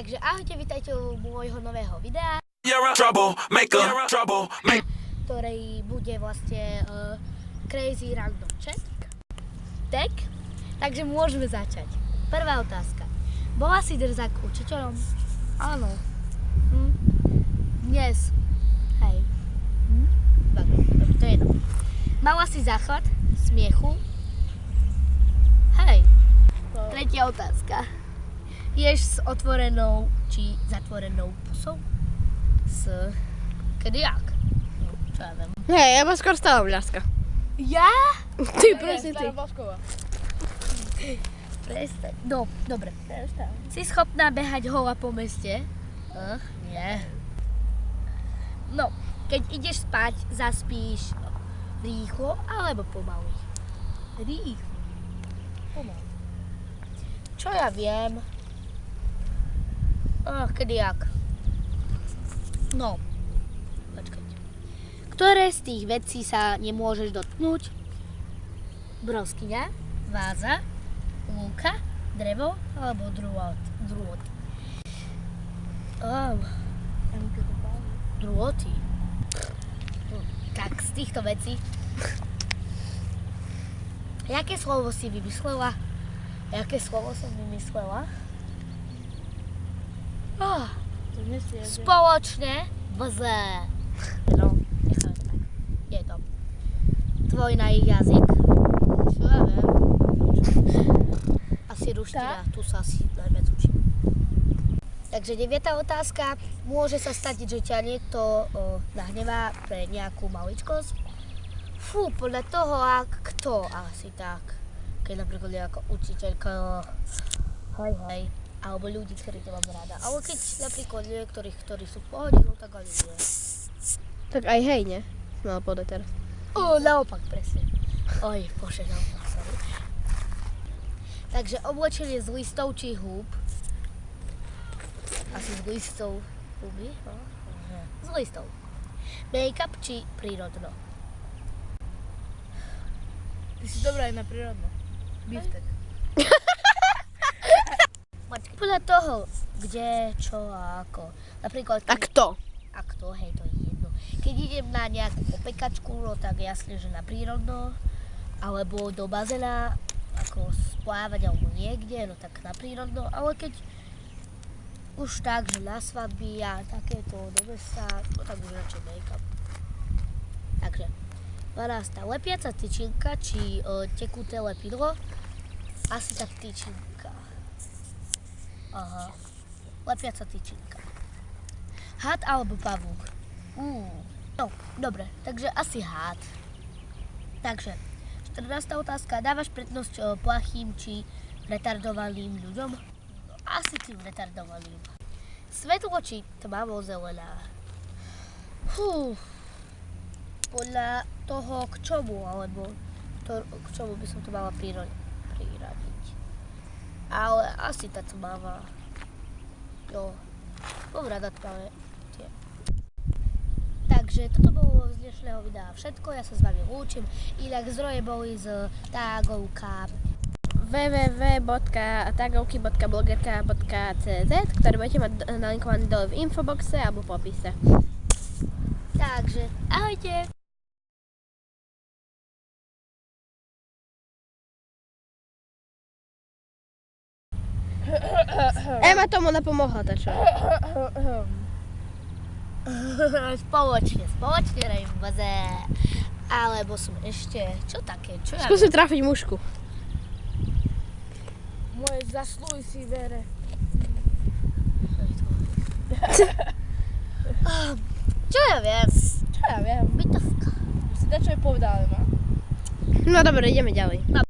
Takže ahojte, vítajte u môjho nového videa, ktorý bude vlastne Crazy Random Chat. Tak, takže môžeme začať. Prvá otázka. Bola si drzák učiteľom? Áno. Dnes. Hej. To je jedno. Mala si záchvat smiechu? Hej. Tretia otázka. Ješ s otvorenou či zatvorenou pusou? Kedy jak? No, čo ja viem. Hej, ja mám skôr stavovľaska. Ja? Ty, prosím, ty. Prestaň. No, dobre. Si schopná behať hola po meste? Nie. No, keď ideš spať, zaspíš rýchlo alebo pomaly? Rýchlo. Pomaly. Čo ja viem? Kedy jak? No, počkajte. Ktoré z tých vecí sa nemôžeš dotknúť? Broskyňa, váza, lúka, drevo alebo drôty? Drôty. Tak z týchto vecí. Jaké slovo si vymyslela? Jaké slovo som vymyslela? Spoločne bzé. No, necháme to tak. Je to tvoj jazyk. Čo ja viem. Asi ruština, tu sa asi najviac učím. Takže 9. otázka. Môže sa stať, že ťa niekto nahnevá pre nejakú maličkosť? Fú, podľa toho, kto asi tak. Keď napríklad ako učiteľka, hej. Alebo ľudí, ktorí to mám rada. Ale keď napríklad niektorých, ktorí sú v pohode, no tak ani nie. Tak aj hej, ne? Mala povedať teraz. Naopak, presne. Oj, bože, naopak, sorry. Takže oblečenie z listov či húb. Asi z listov. Húby? No? Z listov. Make-up či prírodno? Ty si dobrá aj na prírodno. Biftek. Podľa toho, kde, čo a ako. Napríklad, A kto? A kto, hej, to je jedno. Keď idem na nejakú opekačku, no tak jasne, že na prírodno, alebo do bazéna, ako splávať alebo niekde, no tak na prírodno, ale keď už tak, že na svadby a takéto do mesta, no tak už radšej make-up. Takže, 12. Lepiaca tyčinka či tekuté lepidlo? Asi tak tyčinka. Aha, lepiaca tyčinka. Had alebo pavúk? No, dobre, takže asi had. Takže, 14. otázka. Dávaš prednosť plachým či retardovaným ľuďom? Asi tým retardovaným. Svetlo či tmavo-zelená? Podľa toho k čomu, alebo k čomu by som to mala priradiť. Ale asi tá tmavá. Jo, mám rada tmavé tie. Takže toto bolo z dnešného videa všetko, ja sa s vami lúčim. Inak zdroje boli z tagovka www.tagovky.blogerka.cz, ktoré budete mať nalinkované dole v infoboxe alebo v popise. Takže, ahojte! Ema tomu napomohla, tá čo? Spoločne rejím bazé. Alebo som ešte, čo také, čo ja Skúsim trafiť mušku. Moje zasluj si vere. Čo ja viem? Čo ja viem? Bytovka. Si dačo je povedala, ma? No dobre, ideme ďalej.